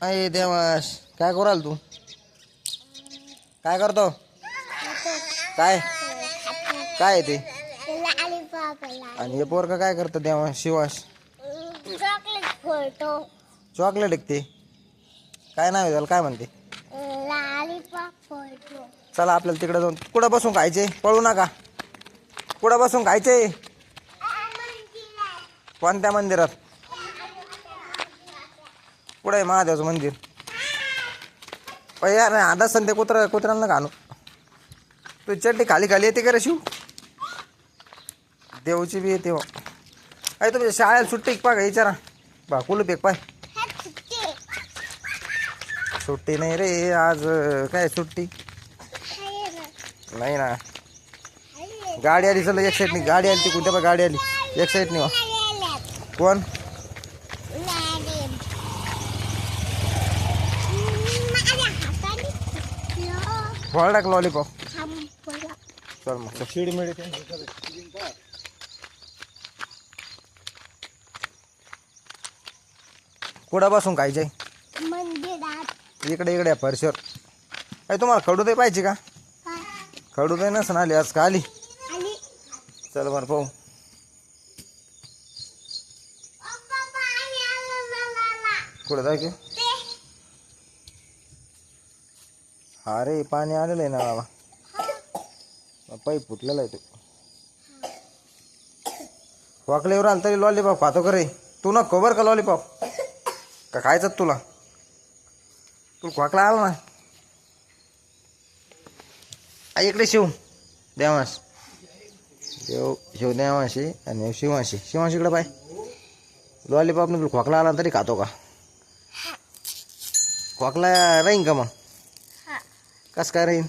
अय देवास काय कराल तू? काय करतो? काय काय ते? आणि हे पोरका काय करतो देवास शिवास? चॉकलेट फोडतो. चॉकलेट एक ते काय नाव आहे त्याला काय म्हणते? लॉलीपॉप फोडतो. चला आपल्याला तिकडे जाऊन कुठं बसून खायचे पळू नका. कुठं बसून खायचे? कोणत्या मंदिरात? कुठं आहे महादेवाचं मंदिर? पहिल्या नाही आता संध्या कुत्र्यांना घालू. तू चड्डी खाली खाली येते का रे शिव? देवची बी येते हो. अरे तुमच्या शाळेला सुट्टी पा विचारा बा कुलूप एक पाय. सुट्टी नाही रे आज. काय सुट्टी नाही ना. गाडी आली चला एक साईडनी गाडी आली ती कोणत्या गाडी आली एक साईडनी वा. कोण? फळ टाक लॉलीपॉप. चल मग शिडी मिळते. कुठं बसून खायचे? मंदिरात. इकडे इकडे फरशीवर. अरे तुम्हाला खडू दे पाहिजे का? खडू दे नसन आली आज का आली? चल बरं पाहू. कुठं जाय की? हा रे पाणी आलेलं आहे ना बाबा. पाईप फुटलेला आहे तो. वाकल्यावर आलं तरी लॉलीपॉप खातो का रे? तू ना खबर का लॉलीपॉप का खायचं तुला? तुला खोकला आला ना. आई इकडे शिव देवांश देव शिव देवांशी आणि शिवांशी शिवांशी इकडे पाय. लॉलीपॉपने तुला खोकला आला तरी खातो का? खोकला राहीन का मग? कसं काय राहीन?